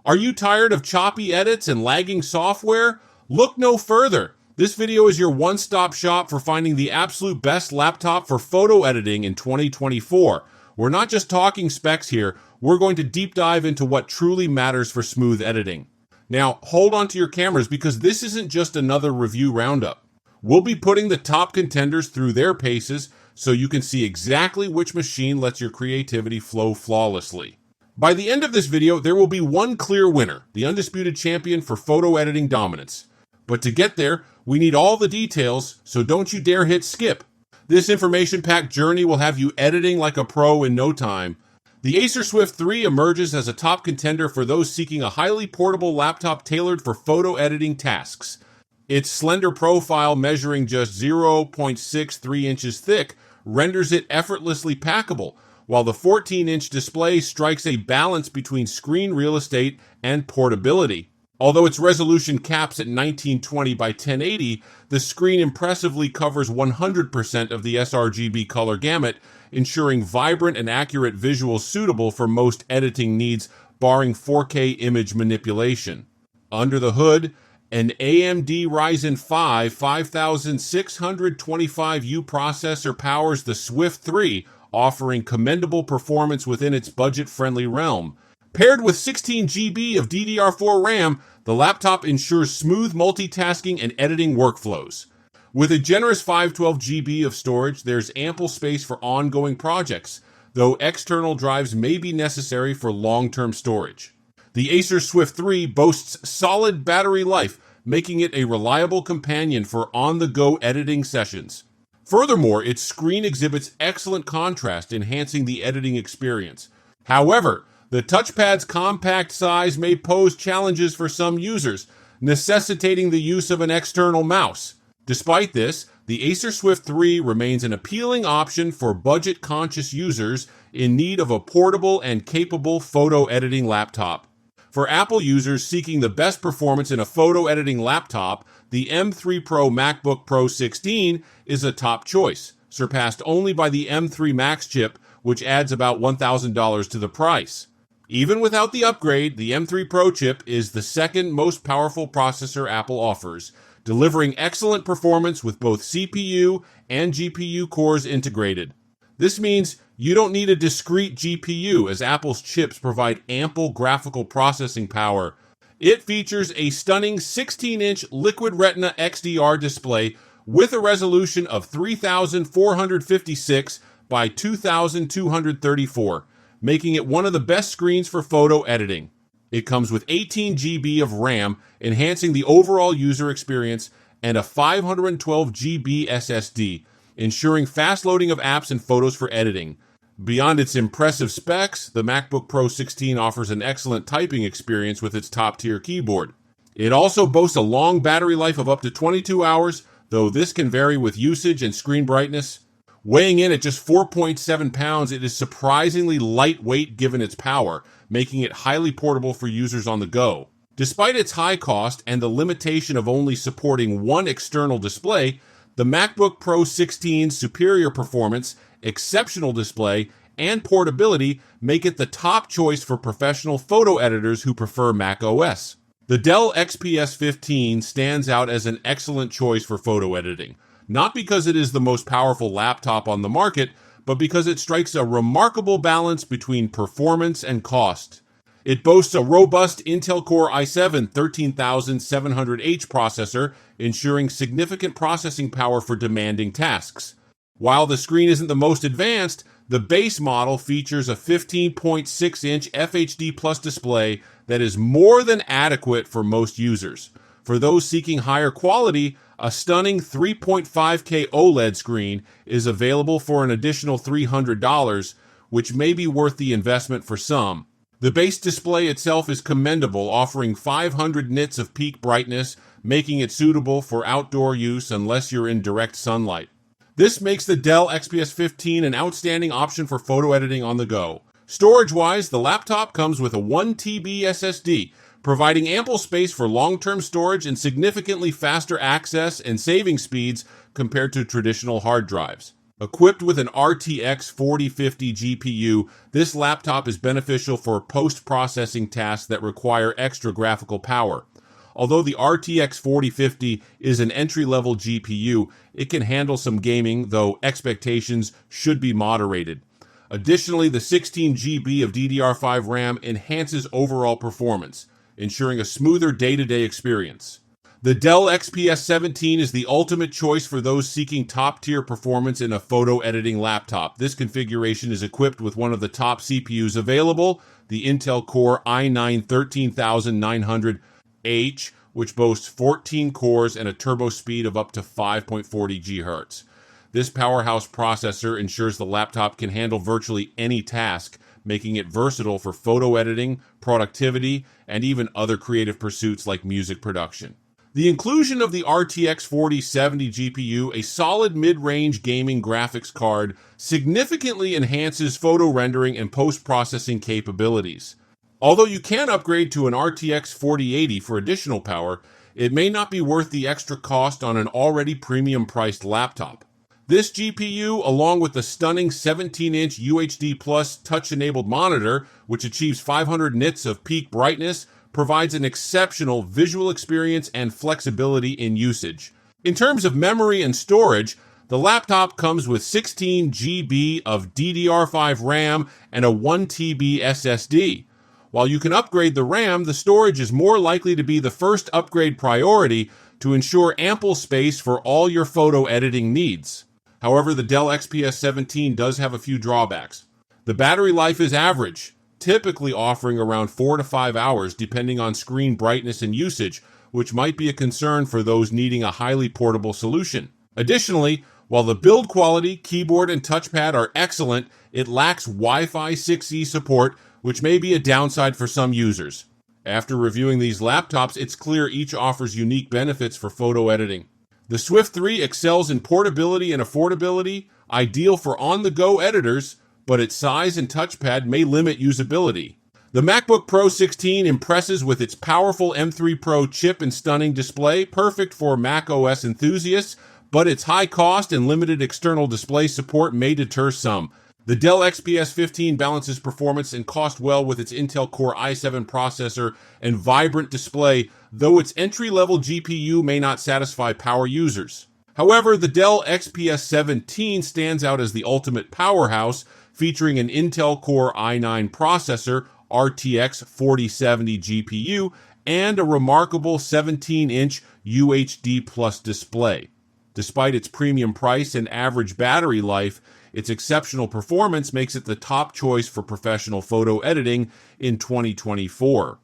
Are you tired of choppy edits and lagging software? Look no further. This video is your one-stop shop for finding the absolute best laptop for photo editing in 2024. We're not just talking specs here, we're going to deep dive into what truly matters for smooth editing. Now, hold on to your cameras because this isn't just another review roundup. We'll be putting the top contenders through their paces so you can see exactly which machine lets your creativity flow flawlessly. By the end of this video, there will be one clear winner, the undisputed champion for photo editing dominance. But to get there, we need all the details, so don't you dare hit skip. This information-packed journey will have you editing like a pro in no time. The Acer Swift 3 emerges as a top contender for those seeking a highly portable laptop tailored for photo editing tasks. Its slender profile, measuring just 0.63 inches thick, renders it effortlessly packable, while the 14-inch display strikes a balance between screen real estate and portability. Although its resolution caps at 1920 by 1080, the screen impressively covers 100% of the sRGB color gamut, ensuring vibrant and accurate visuals suitable for most editing needs, barring 4K image manipulation. Under the hood, an AMD Ryzen 5 5625U processor powers the Swift 3, offering commendable performance within its budget-friendly realm. Paired with 16 GB of DDR4 RAM, the laptop ensures smooth multitasking and editing workflows. With a generous 512 GB of storage, there's ample space for ongoing projects, though external drives may be necessary for long-term storage. The Acer Swift 3 boasts solid battery life, making it a reliable companion for on-the-go editing sessions. Furthermore, its screen exhibits excellent contrast, enhancing the editing experience. However, the touchpad's compact size may pose challenges for some users, necessitating the use of an external mouse. Despite this, the Acer Swift 3 remains an appealing option for budget-conscious users in need of a portable and capable photo editing laptop. For Apple users seeking the best performance in a photo editing laptop, the M3 Pro MacBook Pro 16 is a top choice, surpassed only by the M3 Max chip, which adds about $1,000 to the price. Even without the upgrade, the M3 Pro chip is the second most powerful processor Apple offers, delivering excellent performance with both CPU and GPU cores integrated. This means you don't need a discrete GPU, as Apple's chips provide ample graphical processing power. It features a stunning 16-inch Liquid Retina XDR display with a resolution of 3456 by 2234, making it one of the best screens for photo editing. It comes with 18 GB of RAM, enhancing the overall user experience, and a 512 GB SSD, ensuring fast loading of apps and photos for editing. Beyond its impressive specs, the MacBook Pro 16 offers an excellent typing experience with its top-tier keyboard. It also boasts a long battery life of up to 22 hours, though this can vary with usage and screen brightness. Weighing in at just 4.7 pounds, it is surprisingly lightweight given its power, making it highly portable for users on the go. Despite its high cost and the limitation of only supporting one external display, the MacBook Pro 16's superior performance, exceptional display, and portability make it the top choice for professional photo editors who prefer macOS. The Dell XPS 15 stands out as an excellent choice for photo editing, not because it is the most powerful laptop on the market, but because it strikes a remarkable balance between performance and cost. It boasts a robust Intel Core i7 13700H processor, ensuring significant processing power for demanding tasks. While the screen isn't the most advanced, the base model features a 15.6-inch FHD Plus display that is more than adequate for most users. For those seeking higher quality, a stunning 3.5K OLED screen is available for an additional $300, which may be worth the investment for some. The base display itself is commendable, offering 500 nits of peak brightness, making it suitable for outdoor use unless you're in direct sunlight. This makes the Dell XPS 15 an outstanding option for photo editing on the go. Storage-wise, the laptop comes with a 1 TB SSD, providing ample space for long-term storage and significantly faster access and saving speeds compared to traditional hard drives. Equipped with an RTX 4050 GPU, this laptop is beneficial for post-processing tasks that require extra graphical power. Although the RTX 4050 is an entry-level GPU, it can handle some gaming, though expectations should be moderated. Additionally, the 16 GB of DDR5 RAM enhances overall performance, ensuring a smoother day-to-day experience. The Dell XPS 17 is the ultimate choice for those seeking top-tier performance in a photo editing laptop. This configuration is equipped with one of the top CPUs available, the Intel Core i9-13900H, which boasts 14 cores and a turbo speed of up to 5.40 GHz. This powerhouse processor ensures the laptop can handle virtually any task, making it versatile for photo editing, productivity, and even other creative pursuits like music production. The inclusion of the RTX 4070 GPU, a solid mid-range gaming graphics card, significantly enhances photo rendering and post-processing capabilities. Although you can upgrade to an RTX 4080 for additional power, it may not be worth the extra cost on an already premium-priced laptop. This GPU, along with the stunning 17-inch UHD Plus touch-enabled monitor, which achieves 500 nits of peak brightness, provides an exceptional visual experience and flexibility in usage. In terms of memory and storage, the laptop comes with 16 GB of DDR5 RAM and a 1 TB SSD. While you can upgrade the RAM, the storage is more likely to be the first upgrade priority to ensure ample space for all your photo editing needs. However, the Dell XPS 17 does have a few drawbacks. The battery life is average, typically offering around 4 to 5 hours depending on screen brightness and usage, which might be a concern for those needing a highly portable solution. Additionally, while the build quality, keyboard, and touchpad are excellent, it lacks Wi-Fi 6E support, which may be a downside for some users. After reviewing these laptops, it's clear each offers unique benefits for photo editing. The Swift 3 excels in portability and affordability, ideal for on-the-go editors, but its size and touchpad may limit usability. The MacBook Pro 16 impresses with its powerful M3 Pro chip and stunning display, perfect for Mac OS enthusiasts, but its high cost and limited external display support may deter some. The Dell XPS 15 balances performance and cost well with its Intel Core i7 processor and vibrant display, though its entry-level GPU may not satisfy power users. However, the Dell XPS 17 stands out as the ultimate powerhouse, featuring an Intel Core i9 processor, RTX 4070 GPU, and a remarkable 17-inch UHD Plus display. Despite its premium price and average battery life, its exceptional performance makes it the top choice for professional photo editing in 2024.